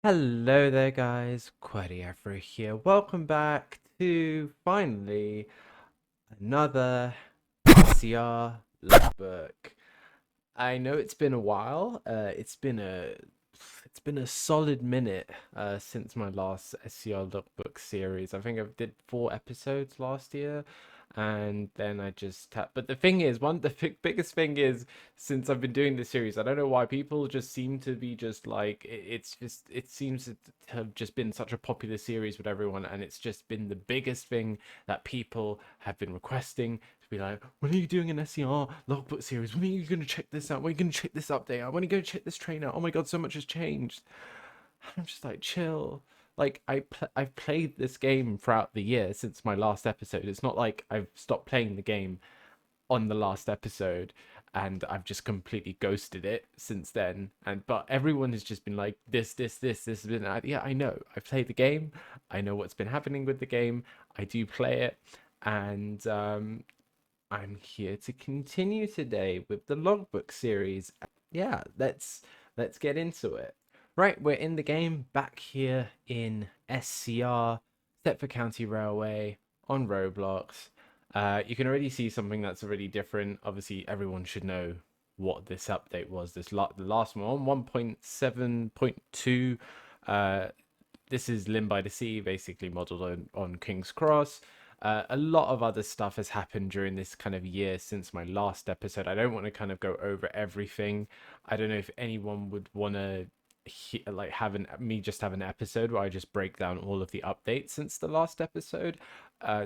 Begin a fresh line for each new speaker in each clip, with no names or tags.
Hello there, guys. QwertyAfro here. Welcome back to finally another SCR Logbook. I know it's been a while. It's been a solid minute since my last SCR Logbook series. I think I did 4 episodes last year, and then I just tapped. But the thing is, the biggest thing is, since I've been doing this series, I don't know why people just seem to be just like it seems to have just been such a popular series with everyone, and it's just been the biggest thing that people have been requesting to be like, when are you doing an SCR Logbook series? When are you going to check this out? When are you going to check this update out? When are you going to check this train out? Oh my god, so much has changed. I'm just like, chill. Like I've played this game throughout the year since my last episode. It's not like I've stopped playing the game on the last episode and I've just completely ghosted it since then. And but everyone has just been like, this has been, yeah, I know. I've played the game. I know what's been happening with the game. I do play it, and I'm here to continue today with the logbook series. Yeah, let's get into it. Right, we're in the game back here in SCR, Stepford County Railway on Roblox. You can already see something that's already different. Obviously, everyone should know what this update was. The last one, 1.7.2. This is Limb by the Sea, basically modeled on King's Cross. A lot of other stuff has happened during this kind of year since my last episode. I don't want to kind of go over everything. I don't know if anyone would want to like me just have an episode where I just break down all of the updates since the last episode.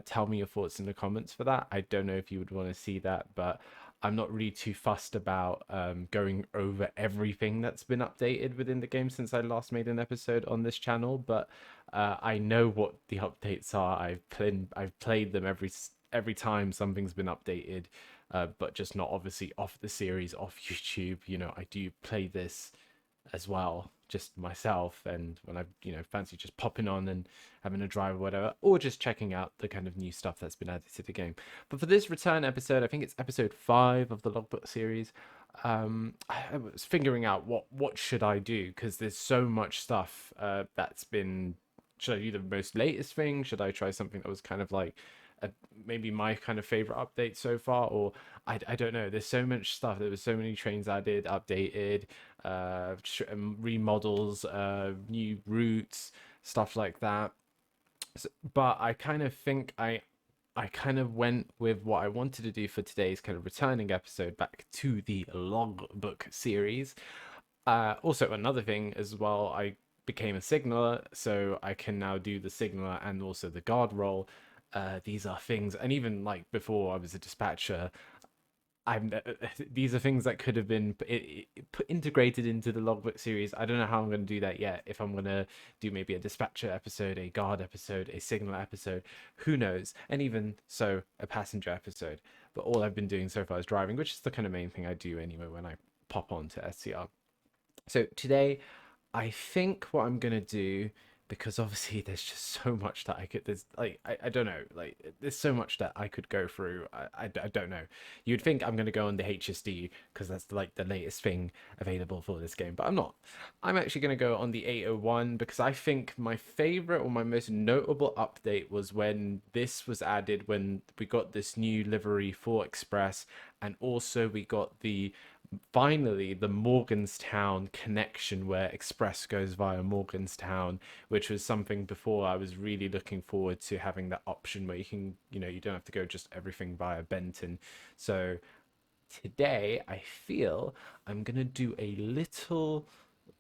Tell me your thoughts in the comments for that. I don't know if you would want to see that, but I'm not really too fussed about going over everything that's been updated within the game since I last made an episode on this channel. But I know what the updates are. I've played them every time something's been updated, but just not obviously off the series, off YouTube. I do play this as well, just myself, and when I fancy just popping on and having a drive or whatever, or just checking out the kind of new stuff that's been added to the game. But for this return episode, I think it's episode 5 of the logbook series. I was figuring out what should I do, because there's so much stuff that's been. Should I do the most latest thing? Should I try something that was kind of like a, maybe my kind of favorite update so far? Or I don't know, there's so much stuff. There was so many trains added, updated, remodels, new routes, stuff like that. But I kind of think I kind of went with what I wanted to do for today's kind of returning episode back to the logbook series. Also, another thing as well, I became a signaler, so I can now do the signaler and also the guard role. These are things, and even like before I was a dispatcher, I'm these are things that could have been integrated into the logbook series. I don't know how I'm going to do that yet. If I'm going to do maybe a dispatcher episode, a guard episode, a signal episode, who knows? And even so, a passenger episode. But all I've been doing so far is driving, which is the kind of main thing I do anyway when I pop on to SCR. So today, I think what I'm gonna do, because obviously there's just so much that I could. There's like I don't know, like there's so much that I could go through. I don't know. You'd think I'm gonna go on the HSD because that's like the latest thing available for this game, but I'm not. I'm actually gonna go on the 801 because I think my favorite or my most notable update was when this was added, when we got this new livery for Express, and also we got the finally the Morganstown connection where Express goes via Morganstown, which was something before I was really looking forward to having that option where you can, you don't have to go just everything via Benton. So today I feel I'm gonna do a little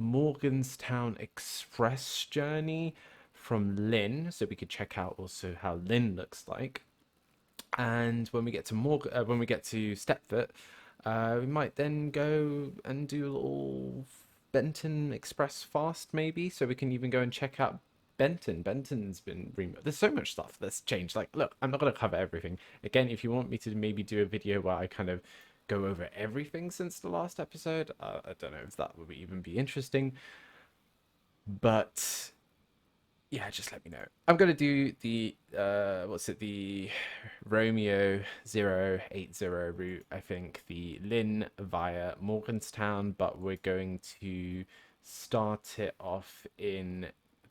Morganstown Express journey from Lynn, so we could check out also how Lynn looks like. And when we get to when we get to Stepford, we might then go and do a little Benton Express fast, maybe, so we can even go and check out Benton. Benton's been there's so much stuff that's changed. Like, look, I'm not gonna cover everything. Again, if you want me to maybe do a video where I kind of go over everything since the last episode, I don't know if that would even be interesting. But yeah, just let me know. I'm gonna do the the Romeo 080 route. I think the Lynn via Morganstown, but we're going to start it off in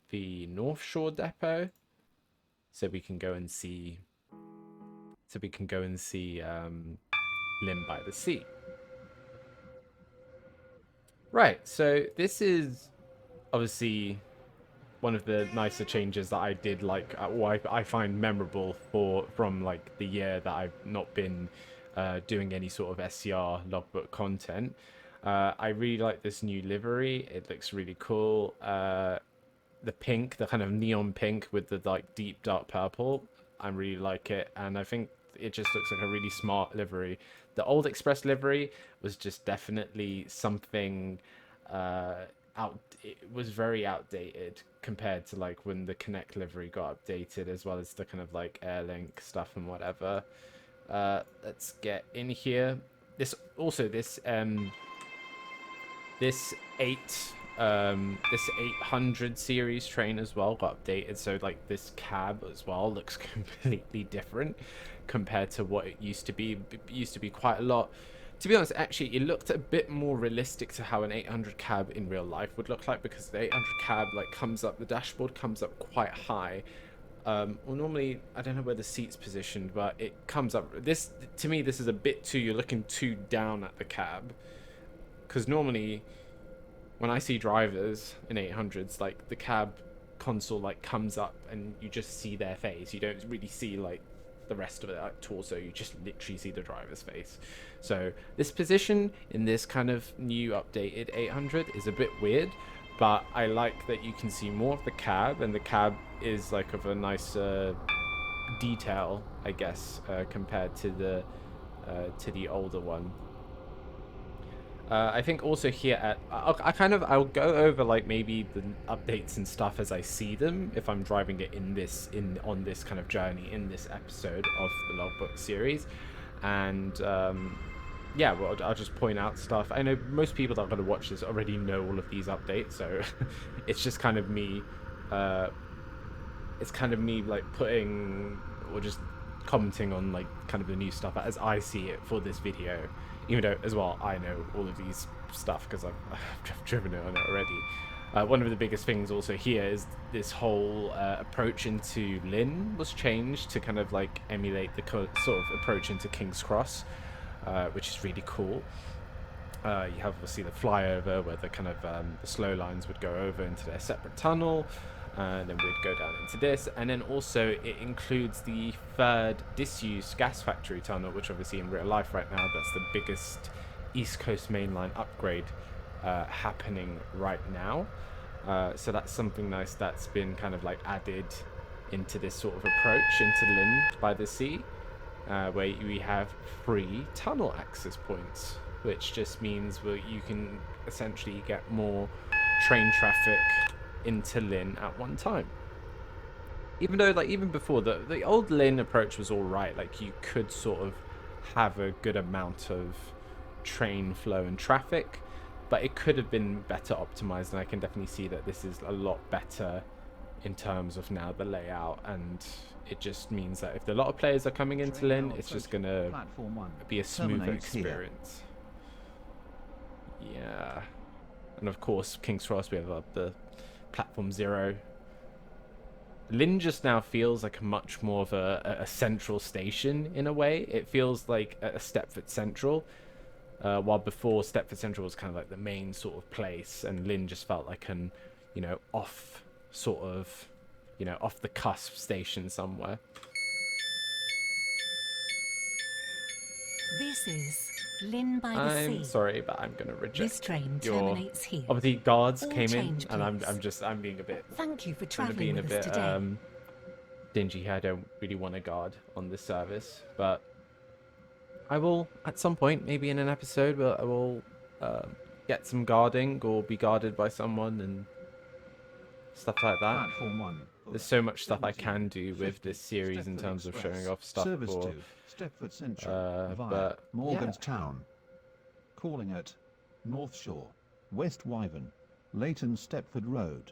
the North Shore depot, so we can go and see. Lynn by the Sea. Right. So this is obviously one of the nicer changes that I did like, or I find memorable from like the year that I've not been doing any sort of SCR logbook content. I really like this new livery. It looks really cool. The pink, the kind of neon pink with the like deep dark purple, I really like it, and I think it just looks like a really smart livery. The old Express livery was just definitely something it was very outdated compared to like when the Connect livery got updated, as well as the kind of like Airlink stuff and whatever. Let's get in here. This also this 800 series train as well got updated, so like this cab as well looks completely different compared to what it used to be. It used to be quite a lot, to be honest. Actually, it looked a bit more realistic to how an 800 cab in real life would look like, because the 800 cab like comes up, the dashboard comes up quite high. Well, normally I don't know where the seat's positioned, but it comes up. This, to me, this is a bit too, you're looking too down at the cab, because normally when I see drivers in 800s, like the cab console like comes up and you just see their face. You don't really see like the rest of it, like torso. You just literally see the driver's face. So this position in this kind of new updated 800 is a bit weird, but I like that you can see more of the cab, and the cab is like of a nicer detail, I guess, compared to the older one. I think also here at I'll go over like maybe the updates and stuff as I see them if I'm driving it on this kind of journey in this episode of the logbook series, and yeah, well, I'll just point out stuff. I know most people that are going to watch this already know all of these updates, so it's just kind of me. It's kind of me like putting or just commenting on like kind of the new stuff as I see it for this video, even though as well I know all of these stuff because I've driven it on it already. One of the biggest things also here is this whole approach into Lynn was changed to kind of like emulate the sort of approach into King's Cross, which is really cool. You have obviously the flyover where the kind of the slow lines would go over into their separate tunnel, and then we'd go down into this, and then also it includes the third disused gas factory tunnel, which obviously in real life right now that's the biggest East Coast mainline upgrade happening right now. So that's something nice that's been kind of like added into this sort of approach into Lynn by the Sea, where we have 3 tunnel access points, which just means you can essentially get more train traffic into Lynn at one time. Even though, like, even before, the old Lynn approach was all right. Like, you could sort of have a good amount of train flow and traffic, but it could have been better optimized, and I can definitely see that this is a lot better in terms of now the layout, and it just means that if a lot of players are coming into Lynn, it's just gonna be a smoother experience. Yeah. And of course, King's Cross, we have the Platform 0. Lynn just now feels like much more of a central station in a way. It feels like a Stepford Central, while before Stepford Central was kind of like the main sort of place, and Lynn just felt like an, off sort of, off the cusp station somewhere.
This is Lynn by the Sea.
I'm sorry, but I'm going to reject
this train terminates here.
Obviously, guards
All
came
change,
in, and I'm being a bit.
Thank you for traveling with us today.
Dingy here. I don't really want a guard on this service, but I will at some point, maybe in an episode, I will get some guarding or be guarded by someone and stuff like that. There's so much stuff I can do with this series in terms of showing off stuff for
Stepford Central via Morganstown, calling at North Shore, West Wyvern, Leighton Stepford Road,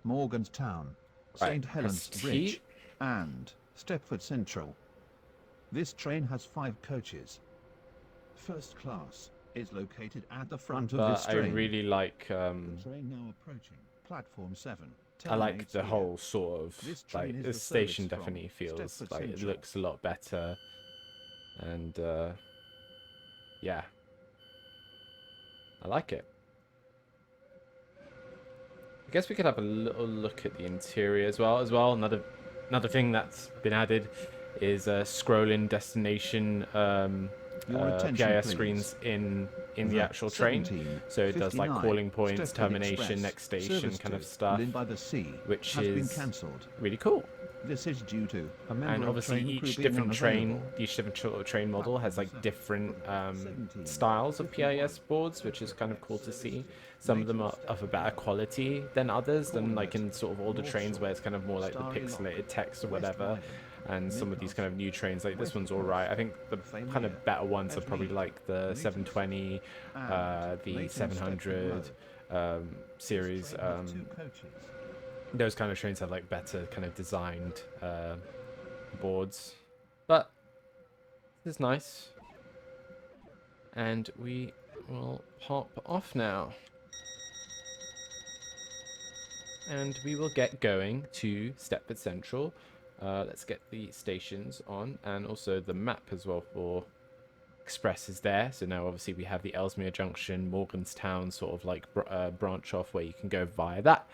Morganstown, St Helens Bridge, and Stepford Central. This train has 5 coaches. First class, is located at the front of
but
this
I
train.
really like
The train now approaching platform 7.
I like
terminates
the
here.
whole sort of
This train
like
is
this
the
station
service from
definitely feels
Stepford
like it
Central.
looks a lot better, and yeah, I like it. I guess we could have a little look at the interior as well. Another thing that's been added is scrolling destination
Your attention,
PIS
please.
screens in the actual train. So it does like
1759
calling points,
Stepford
termination,
Express
next station
service
kind of
to
stuff,
Lynn by the Sea
which
has been
is
cancelled.
really cool.
This is due to a member
And
of
obviously
train crew
each
being
different train,
unavailable.
each different sort of train model has like different styles of PIS boards, which is kind of cool to see. Some of them are of a better quality than others, than like in sort of older trains where it's kind of more like the pixelated text or whatever. And some of these kind of new trains, like this one's alright. I think the kind of better ones are probably like the 720, the 700 series. Those kind of trains have like better kind of designed boards, but this is nice, and we will hop off now, and we will get going to Stepford Central. Let's get the stations on, and also the map as well for Express is there. So now obviously we have the Ellesmere Junction, Morganstown sort of like branch off where you can go via that.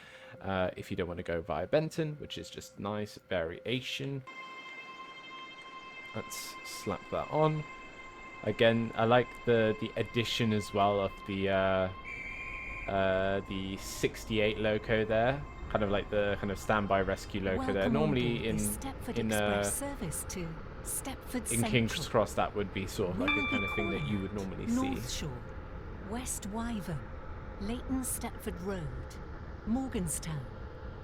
If you don't want to go via Benton, which is just nice variation. Let's slap that on. Again, I like the addition as well of the 68 loco there. Kind of like the kind of standby rescue loco there. Normally in King's Cross that would be sort of like the kind of thing that you would normally see.
North Shore, West Wyvern, Leighton Stepford Road, Morganstown,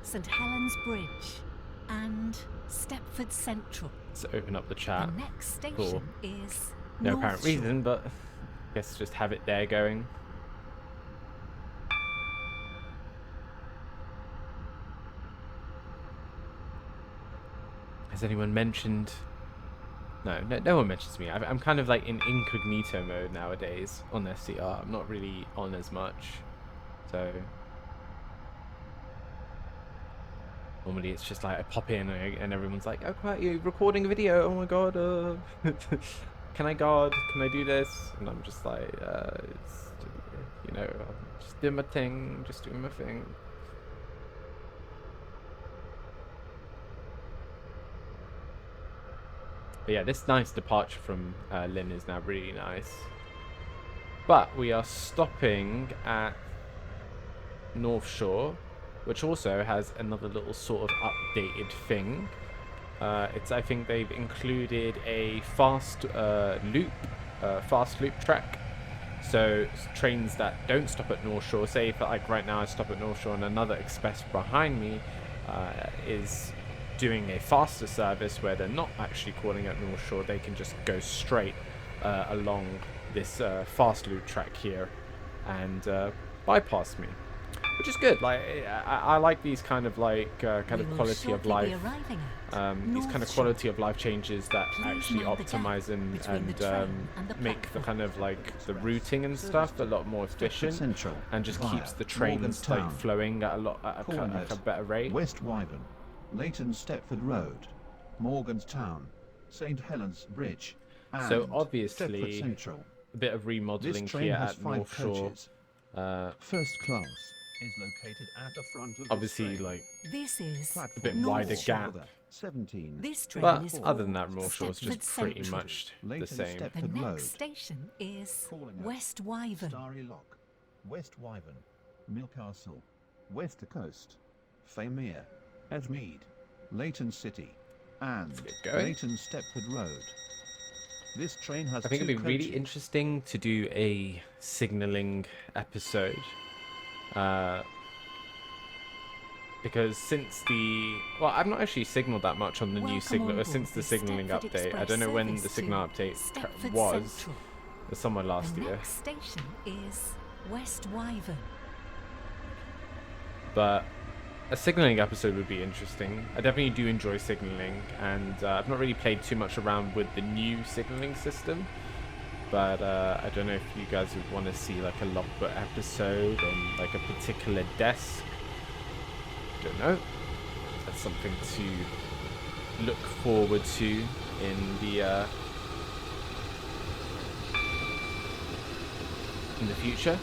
St Helens Bridge, and Stepford Central.
Let's open up the chat.
The next station
Cool.
is
No
North
apparent
Shore.
reason, but I guess just have it there going. Has anyone mentioned? No one mentions me. I'm kind of like in incognito mode nowadays on SCR. I'm not really on as much, so normally it's just like I pop in and everyone's like, "Oh, quite you recording a video? Oh my god, can I guard? Can I do this?" And I'm just like, it's, you know, just doing my thing, just doing my thing. But yeah, this nice departure from Lynn is now really nice. But we are stopping at North Shore, which also has another little sort of updated thing. I think they've included a fast loop track. So trains that don't stop at North Shore, say if like right now I stop at North Shore and another express behind me is doing a faster service where they're not actually calling at North Shore, they can just go straight along this fast loop track here and bypass me, which is good. Like I like these kind of like quality of life, these kind of quality of life changes that actually optimize and make the kind of like the routing and stuff a lot more efficient, and just keeps the trains like flowing at a better rate.
West Wyvern, Leighton Stepford Road, Morganstown, St Helens Bridge, and
so obviously
Stepford Central.
A bit of remodeling
This train
here
has
at
5
North Shore.
coaches. First class is located at the front of
Obviously,
this train.
like
This is
a bit
North
wider
Shore.
gap.
17.
This train
But
is
other than
for
that, North Shore's just
Stepford
pretty
Central.
much the
Leighton
same.
The
Stepford Road,
next station is
Calling at
West Wyvern.
Starry Lock, West Wyvern, Millcastle, West Coast, Famere, Edgemead, Leighton City, and
Let's get going.
Leighton Stepford Road. This train has
I think
2
it'd be really
coaches.
interesting to do a signalling episode. Because since I've not actually signaled that much on the new
Welcome
signal,
on board
since the
the
signaling
Stepford
update. I
Express
don't know when
service
the signal
to
update
Stepford
was.
Central.
It was somewhere last
The
year.
next station is West Wyvern.
But a signaling episode would be interesting. I definitely do enjoy signaling, and I've not really played too much around with the new signaling system. but I don't know if you guys would want to see like a logbook episode on like a particular desk. Don't know. That's something to look forward to in the future.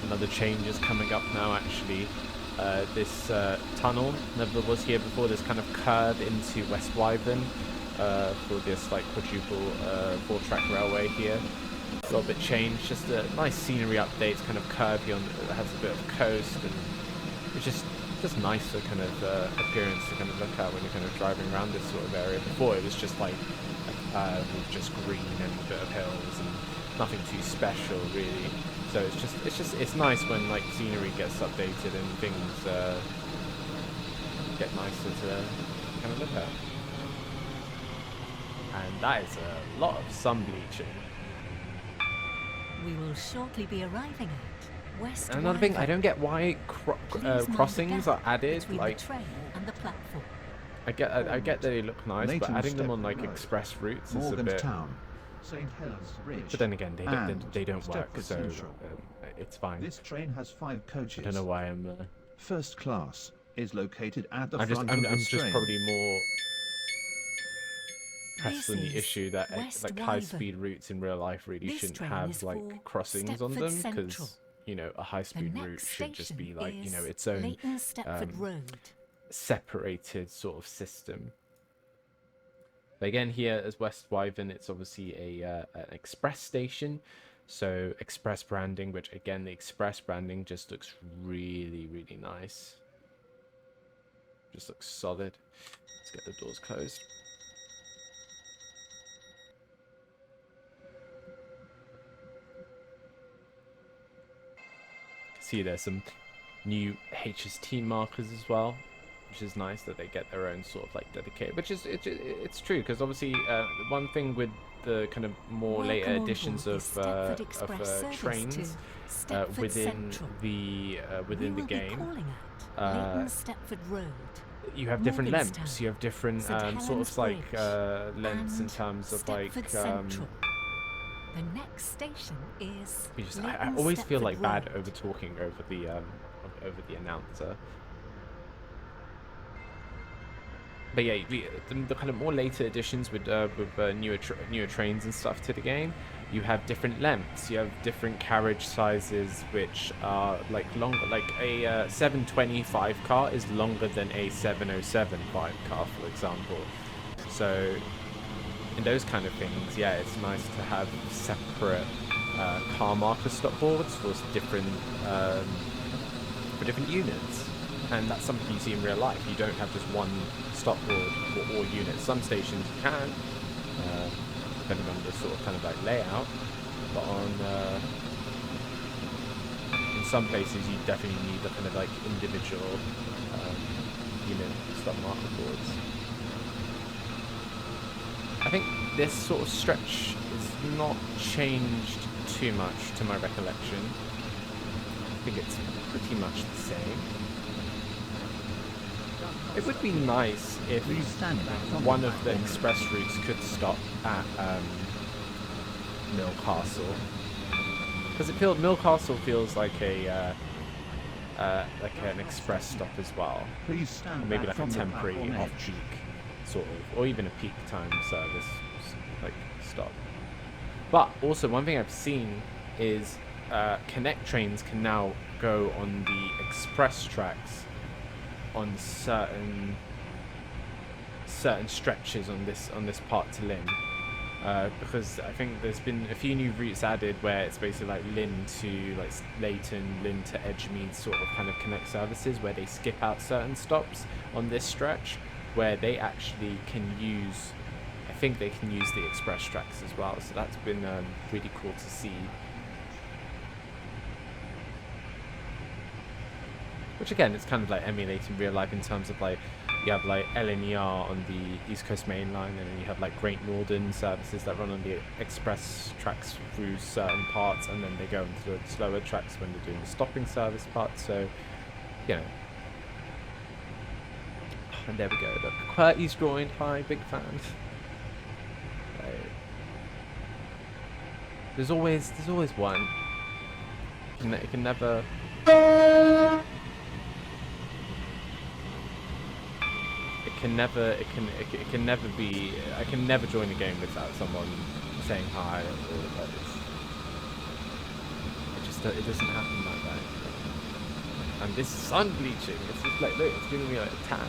Another change is coming up now, actually. This tunnel never was here before. This kind of curve into West Wyvern for this like quadruple 4-track railway here. A little bit changed, just a nice scenery update. It's kind of curvy on, it has a bit of coast, and it's just nicer kind of appearance to kind of look at when you're kind of driving around this sort of area. Before it was just like with just green and a bit of hills and nothing too special really. So it's nice when like scenery gets updated and things get nicer to kind of look at. And that is a lot of sun bleaching.
We will shortly be arriving at West
And another thing, I
Wyvern.
don't get why
Please mind the
crossings are
gap
added.
between
Like
the train and the platform.
I get that they look nice, but
Leighton
adding them on
Stepford
like
Road,
express routes is a bit.
Morganstown, St Helens Bridge.
But then again, they don't work,
Stepford
so
Central.
it's fine.
This train has 5 coaches.
I don't know why I'm.
First class is located at the
I'm
front
just
of this
just
train.
probably more pressed on
This
the
is
issue that
West
like
Wyvern.
high-speed routes in real life really
This
shouldn't
train
have
is for
like crossings on
Stepford
them,
Central.
because you know a
The
high-speed route
next
should just be
station
like, you know,
is
its own
Leighton Stepford Road.
separated sort of system. But again, here as West Wyvern, it's obviously an express station, so express branding, which again, the express branding just looks really, really nice. Just looks solid. Let's get the doors closed. See, there's some new HST markers as well, which is nice that they get their own sort of like dedicated, which is it's true, because obviously one thing with the kind of more later
Welcome on
editions
board
of
the Stepford Express service
trains
to Stepford
within
Central.
the
We will be
game,
calling at Leighton Stepford Road.
you have different
Morganstown,
lengths. You have different
St.
sort
Helens
of like
Bridge,
lengths in
and
terms of like
Stepford Central. The next station is
I
Leighton
always feel
Stepford
like bad
Road.
over talking over the announcer. But yeah, the kind of more later additions with newer trains and stuff to the game, you have different lengths. You have different carriage sizes, which are like longer. Like a 725 car is longer than a 7075 car, for example. So in those kind of things, yeah, it's nice to have separate car marker stop boards for different units, and that's something you see in real life. You don't have just one stop board for all units. Some stations you can, depending on the sort of kind of like layout, but on in some places you definitely need the kind of like individual unit stop marker boards. I think this sort of stretch is not changed too much to my recollection. I think it's pretty much the same. It would be nice if one of the express routes could stop at Millcastle, because Millcastle feels like a like an express stop as well,
Please stand
or maybe
back
like a
from the
temporary
platform edge.
off-peak sort of, or even a peak time service like stop. But also one thing I've seen is Connect trains can now go on the express tracks on certain stretches on this part to Lynn, because I think there's been a few new routes added where it's basically like Lynn to like Leighton, Lynn to Edgemead sort of kind of Connect services, where they skip out certain stops on this stretch where they actually can use, I think they can use the express tracks as well. So that's been really cool to see. Which again, it's kind of like emulating real life in terms of like, you have like LNER on the East Coast Main Line, and then you have like Great Northern services that run on the express tracks through certain parts, and then they go into the slower tracks when they're doing the stopping service part. So, you know, And there we go. Look, QWERTY's joined. Hi, big fan. Right. There's always one. It can never. It can never be. I can never join a game without someone saying hi. Or like it doesn't happen like that. And this sun bleaching, it's just like, look, it's giving me like a tan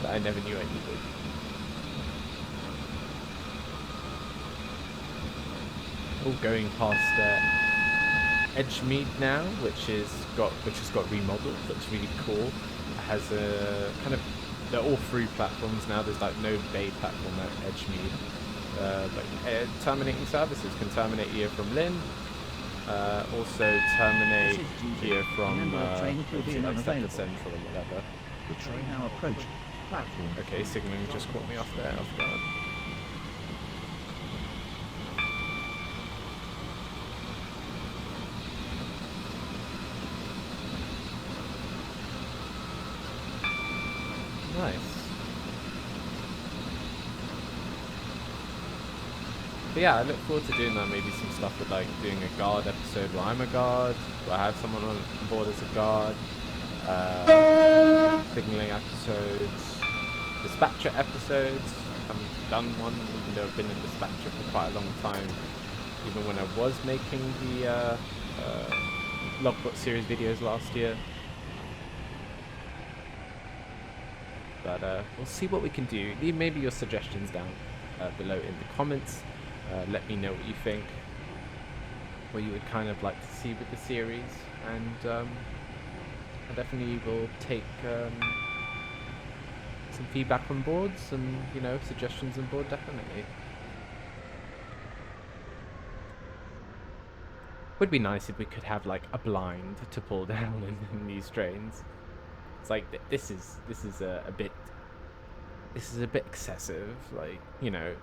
that I never knew I needed. All going past Edgemead now, which has got remodeled. Looks really cool. It has a kind of. They're all free platforms now. There's like no bay platform at Edgemead. But terminating services can terminate here from Lynn. Also terminate here from Stepford Central or whatever.
The train now approaching platform.
Okay, signalling just caught me off there, off guard. Nice. But yeah, I look forward to doing that. Maybe some stuff with like doing a guard episode where I'm a guard, where I have someone on board as a guard. Signaling episodes, dispatcher episodes. I haven't done one, even though I've been a dispatcher for quite a long time. Even when I was making the logbook series videos last year. But we'll see what we can do. Leave maybe your suggestions down below in the comments. Let me know what you think. What you would kind of like to see with the series. And I definitely will take some feedback on boards and, you know, suggestions on board, definitely. Would be nice if we could have like a blind to pull down in these trains. It's like this is a bit excessive. Like, you know,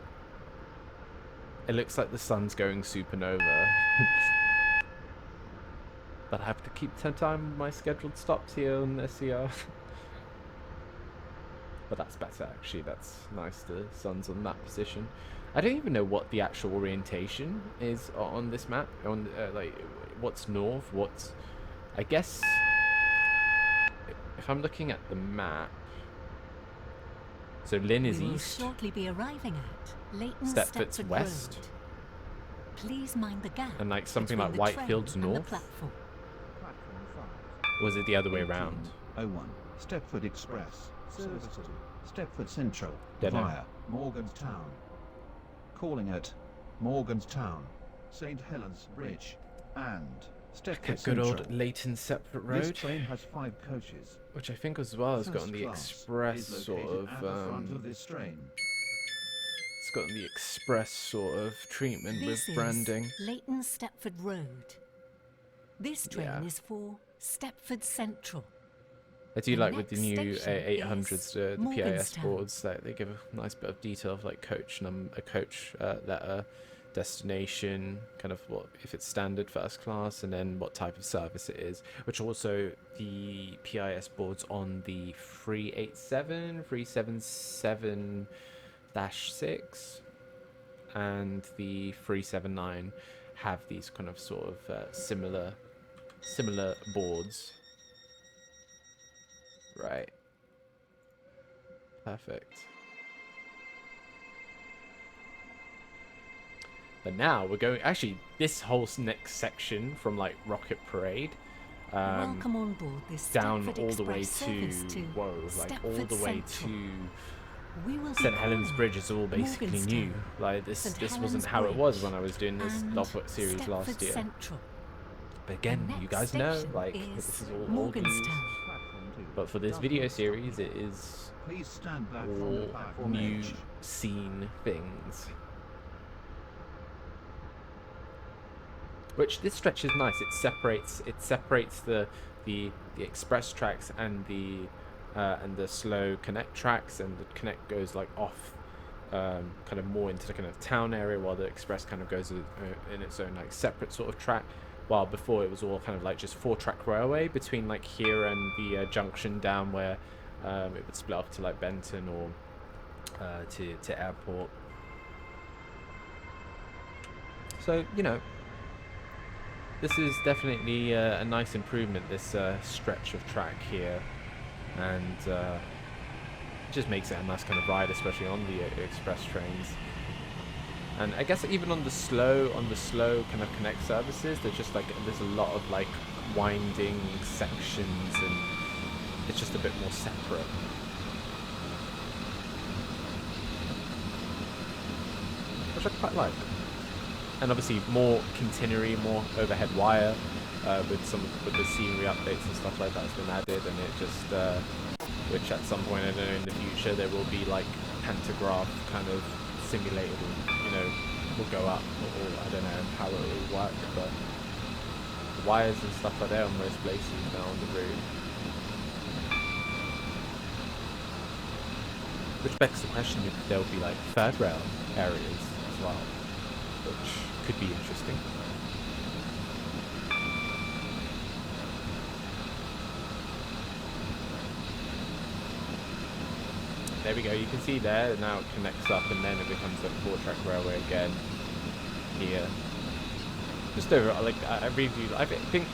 it looks like the sun's going supernova. But I have to keep time with my scheduled stops here on SCR. But that's better actually. That's nice. The sun's on that position. I don't even know what the actual orientation is on this map. On like what's north, what's. I guess if I'm looking at the map. So Lynn is east.
We will shortly be arriving at Leighton
Stepford's
Stepford
west.
Road. Please mind the gap.
And like something
between
like
the
Whitefield's
train and the
north.
platform.
Or was it the other way around?
01 Stepford Express. Service to Stepford Central
Don't know.
via Morganstown. Calling at Morganstown, St Helens Bridge, and Stepford
Good
Central.
old Leighton Stepford
This
Road,
train has 5 coaches.
which I think as well has
First
gotten the
class
express
is
sort
located
of
at the front of this train.
it's gotten the express sort of treatment with
This
branding.
is Leighton Stepford Road. This train
Yeah.
is for Stepford Central.
I do
The
like with the
next
new
station
800s,
is
the PIS
Morganstown.
boards, that they give a nice bit of detail of like coach letter, destination, kind of what if it's standard first class, and then what type of service it is. Which also the PIS boards on the 387, 377-6, and the 379 have these kind of sort of similar boards. Right. Perfect. But now we're going. Actually, this whole next section from like Rocket Parade,
Welcome on board this
down
Stepford
all the way
Express
to
service to
like all
Stepford
the way
Central.
to
We will be
St Helens
calling
Bridge is all basically new.
Morganstown,
Like this
St
wasn't
Helens
how it was
Bridge,
when I was doing this
and
logbook series
Stepford
last year.
Central.
But again,
The
you
next
guys know,
station
like
is
this is all news.
Morganstown.
Platform 2.
But for this video series, it is
Please stand back from the
all
platform
new
edge.
scene things. Which this stretch is nice. It separates the express tracks and the slow connect tracks, and the connect goes like off kind of more into the kind of town area, while the express kind of goes in its own like separate sort of track. While before it was all kind of like just 4-track railway between like here and the junction down where It would split off to like Benton or to Airport. So, you know, this is definitely a nice improvement, this stretch of track here, and just makes it a nice kind of ride, especially on the express trains. And I guess even on the slow kind of connect services, there's a lot of like winding sections, and it's just a bit more separate. Which I quite like. And obviously more catenary, more overhead wire, with the scenery updates and stuff like that's been added, and it just which at some point, I don't know, in the future there will be like pantograph kind of simulated, you know, will go up, or I don't know how it will work, but the wires and stuff are there on most places now on the route. Which begs the question if there'll be like third rail areas as well, which could be interesting. There we go, you can see there, now it connects up and then it becomes a 4-track railway again here. Just over, like, I really do, I think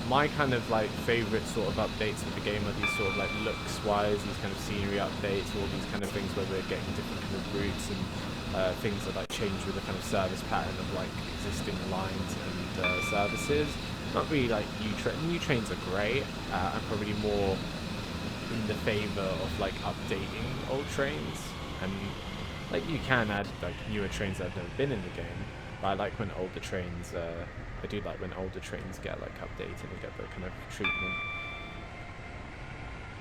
my kind of like favourite sort of updates of the game are these sort of like looks-wise, these kind of scenery updates, all these kind of things where we're getting different kind of routes and things that like change with the kind of service pattern of like existing lines and services. Not really like new trains are great. I'm probably more in the favour of like updating old trains, and like you can add like newer trains that have never been in the game, but I like when older trains I do like when older trains get like updated and get that kind of treatment.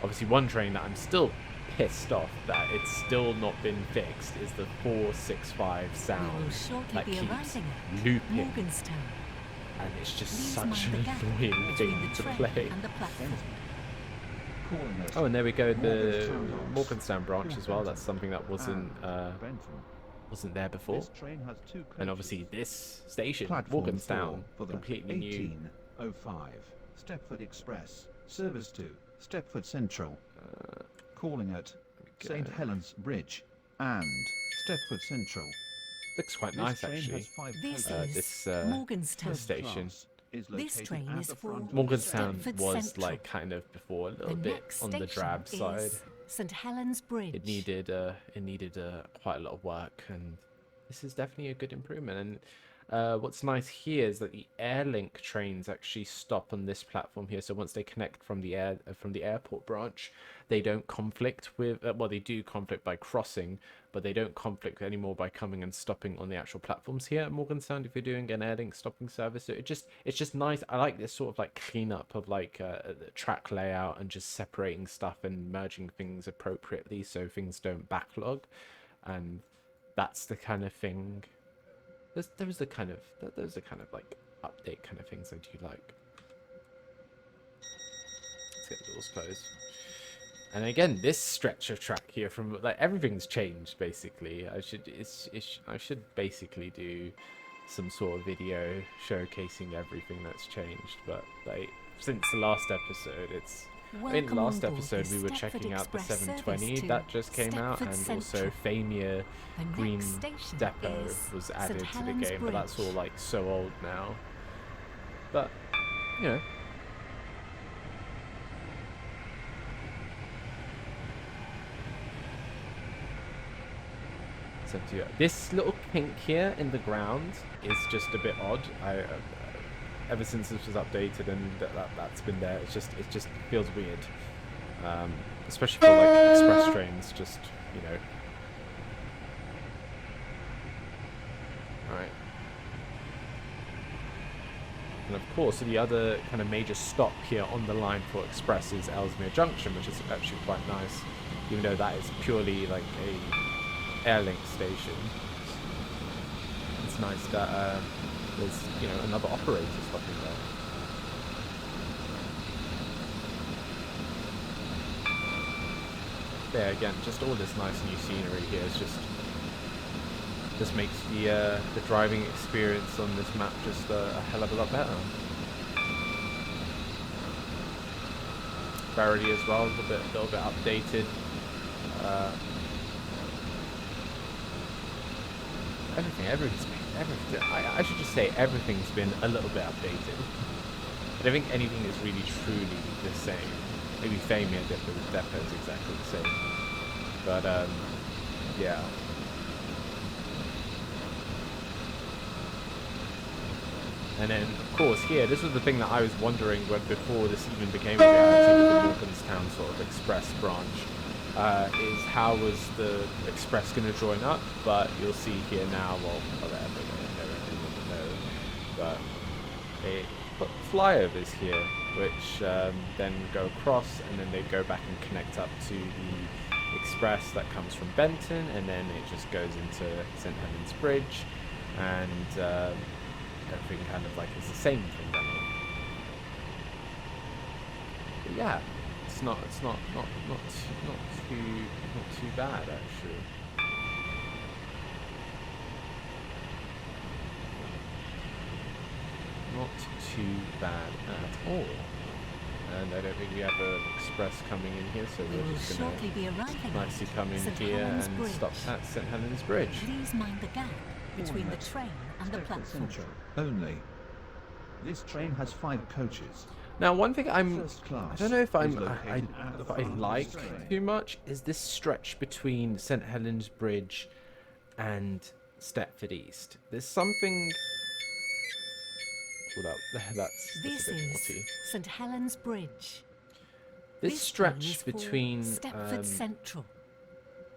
Obviously one train that I'm still pissed off that it's still not been fixed is the 465 sound that keeps looping,
Morganstown.
and it's just
Please
such
mind
an
the gap
annoying
between
thing
the
to
train
play.
and the platform.
Oh, and there we go, the Morganstown branch as well. That's something that wasn't there before. And obviously this station, Morganstown, completely new.
1805 Stepford Express, service to Stepford Central, calling at St Helens Bridge and Stepford Central.
Looks quite nice actually.
This is
This
Morganstown.
station.
This train is for
Morganstown
Stepford
was
Central.
like kind of before a little
The
bit
next
on the
station
drab side.
is St Helens Bridge.
It needed quite a lot of work, and this is definitely a good improvement. And what's nice here is that the Airlink trains actually stop on this platform here. So once they connect from the airport branch, they don't conflict with well, they do conflict by crossing, but they don't conflict anymore by coming and stopping on the actual platforms here at Morganstown if you're doing an Airlink stopping service. So it's just nice. I like this sort of like cleanup of like the track layout and just separating stuff and merging things appropriately so things don't backlog, and that's the kind of thing. Those are the kind of like update kind of things I do like. Let's get the doors closed. And again, this stretch of track here, from like everything's changed basically. I should basically do some sort of video showcasing everything that's changed. But like since the last episode, I mean, last episode we were checking out the 720 that just came out, and also Famia Green Depot was added to the game, but that's all like so old now. But you know. So this little kink here in the ground is just a bit odd. Ever since this was updated and that's been there, it just feels weird, especially for like express trains. Just, you know. All right. And of course, the other kind of major stop here on the line for express is Ellesmere Junction, which is actually quite nice, even though that is purely like a Airlink station. It's nice that there's, you know, another operator stopping there. There again, just all this nice new scenery here is just makes the driving experience on this map just a hell of a lot better. prosperity as well, a little bit updated. Everything. I should just say everything's been a little bit updated. I don't think anything is really truly the same. Maybe Famia Depot is exactly the same. But yeah. And then, of course, here, this was the thing that I was wondering before this even became a reality with the Morganstown sort of express branch, is how was the express going to join up? But you'll see here now, well, whatever, but they put flyovers here, which then go across, and then they go back and connect up to the express that comes from Benton, and then it just goes into St Helens Bridge, and everything kind of like is the same from then on. But yeah, it's not too bad actually. Not too bad at all. And I don't think we have an express coming in here, so we're just going to nicely come in here and stop at St Helens Bridge.
Please mind the gap between the train and the platform.
Central only. This train has 5 coaches.
Now, one thing I don't know if I like too much is this stretch between St Helens Bridge and Stepford East. There's something. Well, that's
This
a bit
is
naughty.
St Helens Bridge.
This stretch between
Stepford Central.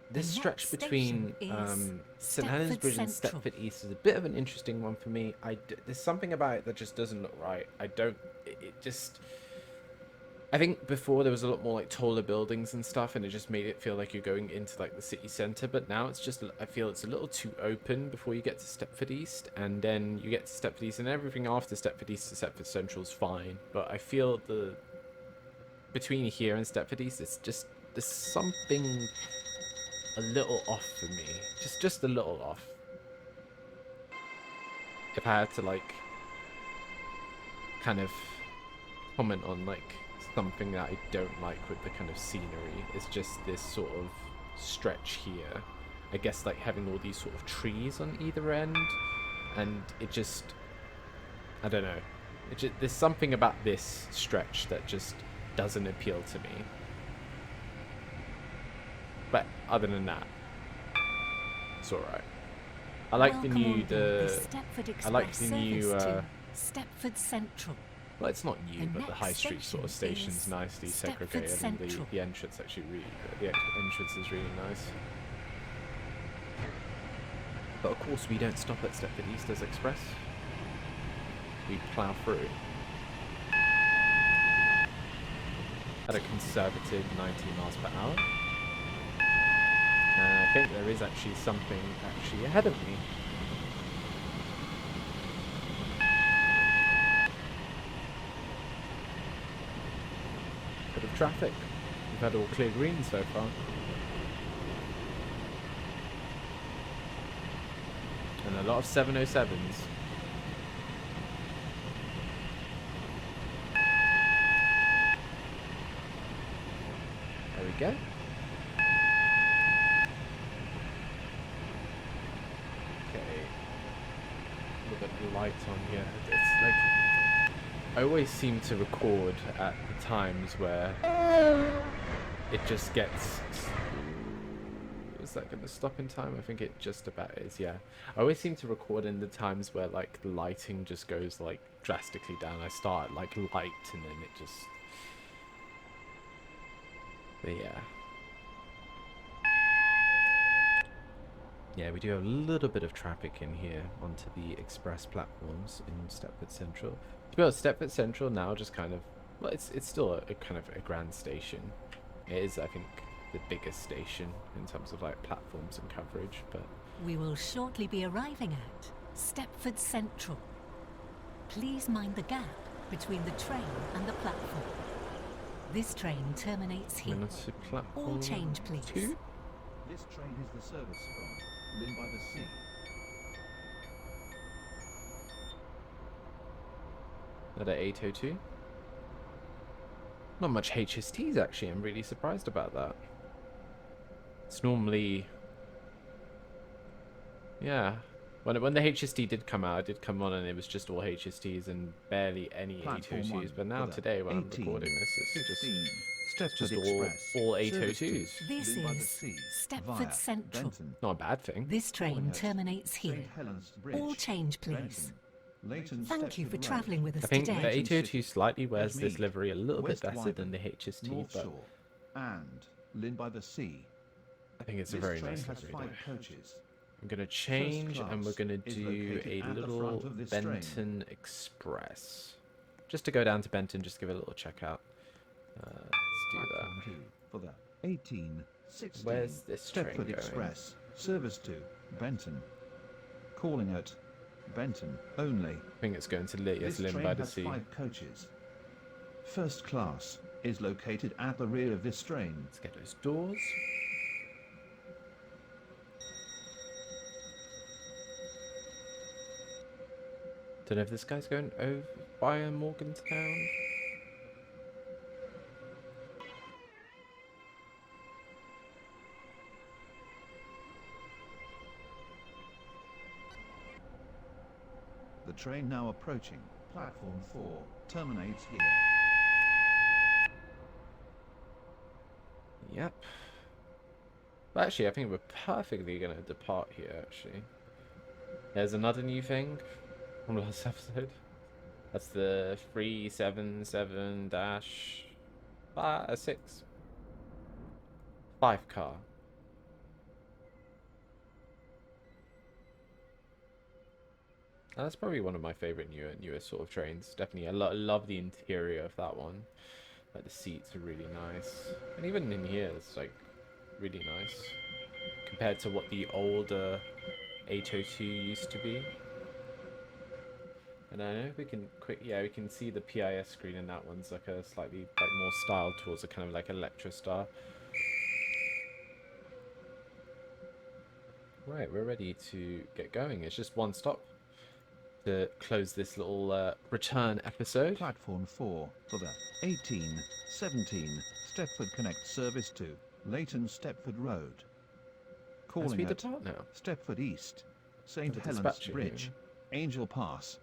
this
The
stretch
next
between
station is
St Helens
Stepford
Bridge and
Central.
Stepford East is a bit of an interesting one for me. There's something about it that just doesn't look right. I think before there was a lot more like taller buildings and stuff, and it just made it feel like you're going into like the city centre. But now it's just, I feel it's a little too open before you get to Stepford East, and then you get to Stepford East, and everything after Stepford East to Stepford Central is fine. But I feel between here and Stepford East, there's something a little off for me. Just a little off. If I had to like kind of comment on like something that I don't like with the kind of scenery, is just this sort of stretch here. I guess like having all these sort of trees on either end, and it just, I don't know. There's something about this stretch that just doesn't appeal to me. But other than that, it's alright. I like the new
Stepford Central.
well, it's not new,
The
but the high
next
street sort of
station
station's
is
nicely
Stepford
segregated, and
Central.
the entrance actually the entrance is really nice. But of course, we don't stop at Stepford East as Express. We plough through at a conservative 90 miles per hour. And I think there is actually something actually ahead of me. Bit of traffic. We've had all clear green so far. And a lot of 707s. There we go. Light on here. It's like I always seem to record at the times where it just gets. Is that going to stop in time? I think it just about is. Yeah, I always seem to record in the times where like the lighting just goes like drastically down. I start like light and then it just. But yeah. Yeah, we do have a little bit of traffic in here onto the express platforms in Stepford Central. To be honest, Stepford Central now just kind of, well, it's still a kind of a grand station. It is, I think, the biggest station in terms of like platforms and coverage. But
We will shortly be arriving at Stepford Central. Please mind the gap between the train and the platform. This train terminates here.
onto platform
All change, please.
This
two.
train is the service from Lynn by the Sea.
At 8:02. Not much HSTs actually. I'm really surprised about that. It's normally, yeah. When the HST did come out, it did come on and it was just all HSTs and barely any
Platform
802s.
1
But now
for the
today, when I'm
18,
recording this, it's
15
just
Stepford Express.
all
Service to
802s.
This
Lynn by the
is
Sea
Stepford
via
Central.
Benton,
Not a bad thing.
This train
Calling at
terminates here.
St Helens Bridge,
All change, please.
Benton, Leighton
Thank you
Stepford
for
Road,
travelling with us
I think the
today.
Leighton
802
City,
slightly wears this
Edgemead,
livery a little bit
West
better
Wyvern,
than the HST,
North
but
Shore, and Lynn by the Sea.
I think it's a
This
very
train
nice
has
livery.
5 coaches.
I'm going to change and we're
class
going to
is
do
located
a
at the
little
front of this train.
Benton Express. Just to go down to Benton, just give it a little check out. Let's do that.
Platform 2 for the 1816
Where's this train
Stepford
going?
Express. Service to Benton. Calling at Benton only.
I think it's going to
This
Lynn
train
by the
has
Sea.
5 coaches. First class is located at the rear of this train.
Let's get those doors. Don't know if this guy's going over via Morganstown.
The train now approaching platform 4 terminates here.
Yep. But actually, I think we're perfectly going to depart here, actually. There's another new thing from last episode. That's the 377-6 5 car. And that's probably one of my favorite newer sort of trains. Definitely, I love the interior of that one. Like the seats are really nice, and even in here, it's like really nice compared to what the older 802 used to be. And I know if we can we can see the PIS screen, and that one's like a slightly like more styled towards a kind of like Electra Star. Right, we're ready to get going. It's just one stop to close this little return episode.
Platform 4 for the 1817 Stepford Connect service to Leighton Stepford Road.
As
Calling
we
at
depart now.
Stepford East, St
The
Helens
dispatcher
Bridge, Angel Pass,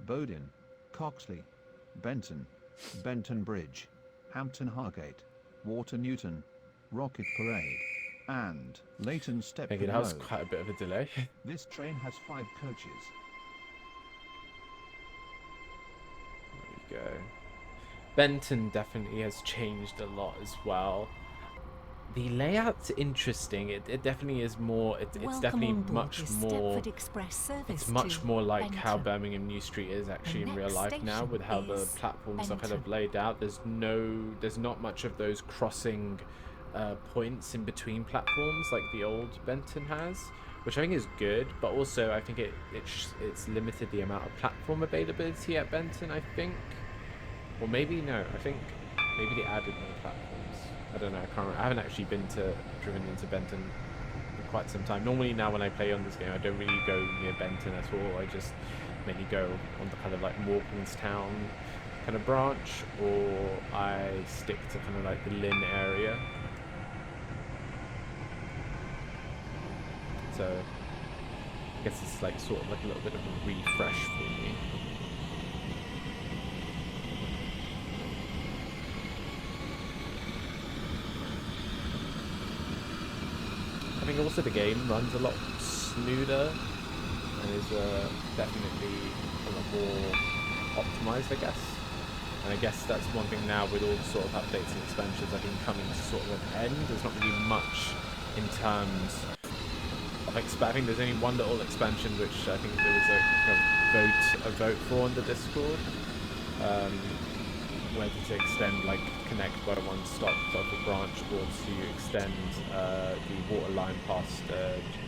Bowden, Coxley, Benton, Benton Bridge, Hampton Hargate, Water Newton, Rocket Parade, and Leighton
I
Stepford
think it has
Road.
quite a bit of a delay.
This train has 5 coaches.
There we go. Benton definitely has changed a lot as well. The layout's interesting. It definitely is more. It's
Welcome
definitely
on board
much
this
more.
Stepford Express service
It's much
to
more like how
Benton.
Birmingham New Street is actually in real
next
life now,
station
with how the
is
platforms are kind of
Benton.
laid out. There's not much of those crossing points in between platforms like the old Benton has, which I think is good. But also, I think it's limited the amount of platform availability at Benton. I think, or maybe no. I think maybe they added more platforms. I don't know. I can't remember. I haven't actually driven into Benton in quite some time. Normally now when I play on this game, I don't really go near Benton at all. I just mainly go on the kind of like Morganstown kind of branch, or I stick to kind of like the Lynn area. So I guess it's like sort of like a little bit of a refresh for me. I think also the game runs a lot smoother and is definitely a lot more optimized, I guess. And I guess that's one thing now with all the sort of updates and expansions, I think coming to sort of an end. There's not really much in terms of I think there's only one little expansion which I think there was a vote for on the Discord. Whether to extend like connect by one stop of the branch, or to extend the water line past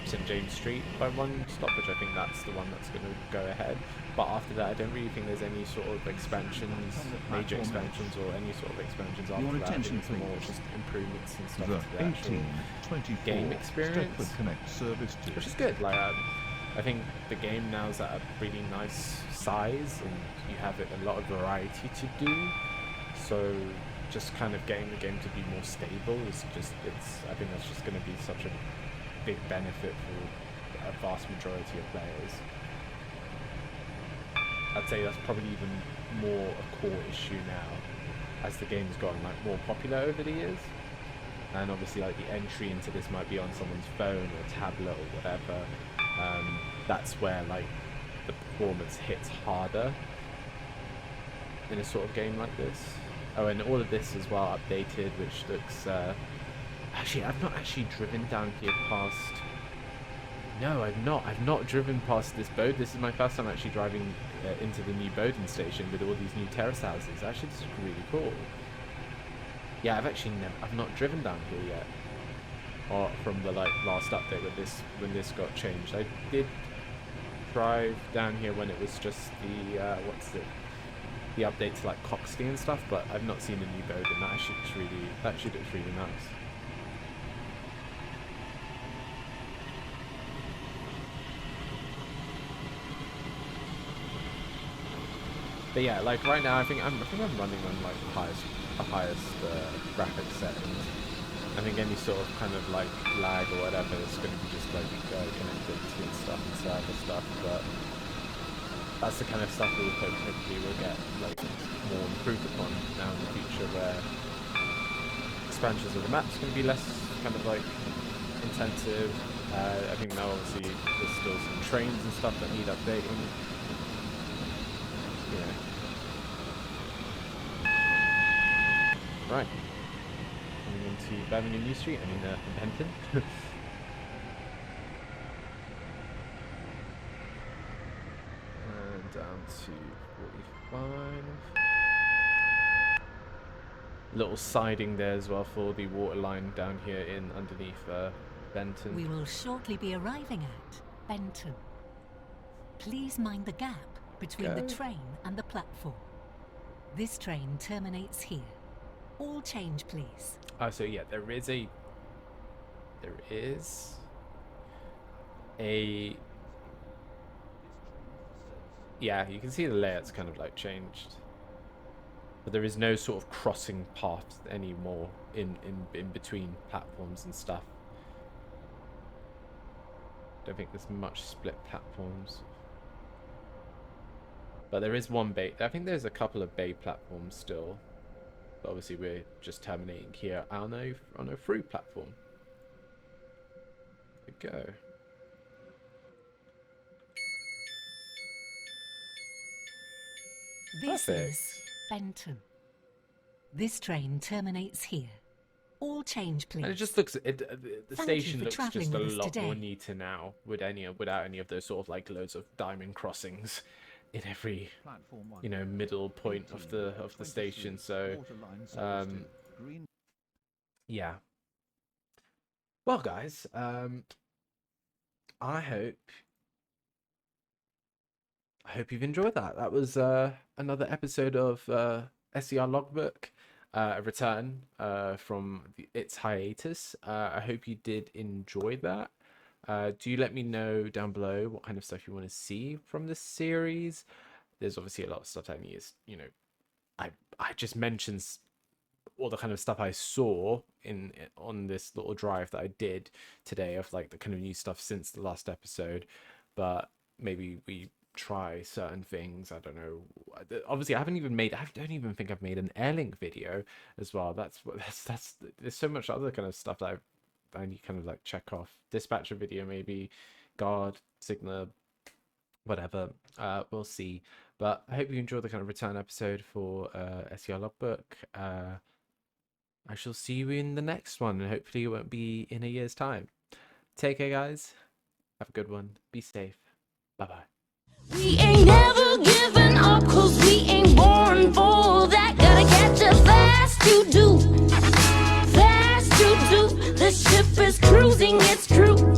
St James Street by one stop, which I think that's the one that's going to go ahead. But after that, I don't really think there's any sort of expansions, major expansions, or any sort of expansions after
Your
that. I think
attention,
it's more
please.
just improvements and stuff
The
to the actual
1824
game experience,
Stepford Connect service to
which is good. Like I think the game now is at a really nice size, and you have a lot of variety to do. So just kind of getting the game to be more stable is just, I think that's just going to be such a big benefit for a vast majority of players. I'd say that's probably even more a core issue now as the game's gotten like more popular over the years. And obviously like the entry into this might be on someone's phone or tablet or whatever. That's where like the performance hits harder in a sort of game like this. Oh, and all of this as well updated, which looks actually I've not actually driven down here past. No, I've not driven past this boat. This is my first time actually driving into the new boating station with all these new terrace houses. Actually, this is really cool. Yeah, I've not driven down here yet, or from the like last update when this got changed. I did drive down here when it was just the the update to like Coxley and stuff, but I've not seen the new boat, and that actually looks really nice. But yeah, like right now, I think I'm running on like the highest graphics settings. I think any sort of kind of like lag or whatever is going to be just like connectivity and stuff and server stuff. But that's the kind of stuff that hopefully we'll get like more improved upon now in the future, where expansions of the map's going to be less kind of like intensive. I think now obviously there's still some trains and stuff that need updating. Yeah. Right. Coming into Birmingham New Street, Benton. And down to 45. Little siding there as well for the water line down here in underneath Benton.
We will shortly be arriving at Benton. Please mind the gap between the train and the platform. This train terminates here. All change, please.
Oh, so yeah, there is a yeah, you can see the layout's kind of like changed, but there is no sort of crossing path anymore in between platforms and stuff. Don't think there's much split platforms. But there is one bay. I think there's a couple of bay platforms still. But obviously we're just terminating here on a through platform. There we go.
This
Perfect.
is Benton. This train terminates here. All change, please.
And it just looks, the
Thank
station
you for
looks just
travelling
a
with us
lot more
today.
neater now without any of those sort of like loads of diamond crossings in every middle point of the station. So yeah. Well guys, I hope you've enjoyed that. That was another episode of SCR Logbook, a return from its hiatus. I hope you did enjoy that. Do let me know down below what kind of stuff you want to see from this series. There's obviously a lot of stuff that needs, I just mentioned all the kind of stuff I saw on this little drive that I did today of like the kind of new stuff since the last episode, but maybe we try certain things. I don't know. Obviously, I don't even think I've made an Airlink video as well. That's there's so much other kind of stuff that I need kind of like check off. Dispatcher video maybe, guard, signaler, whatever. We'll see. But I hope you enjoyed the kind of return episode for SCR Logbook. I shall see you in the next one, and hopefully it won't be in a year's time. Take care, guys. Have a good one. Be safe. Bye-bye.
We ain't never giving up, 'cause we ain't born for that. Gotta catch us fast to do. Fast to do. The ship is cruising, it's true.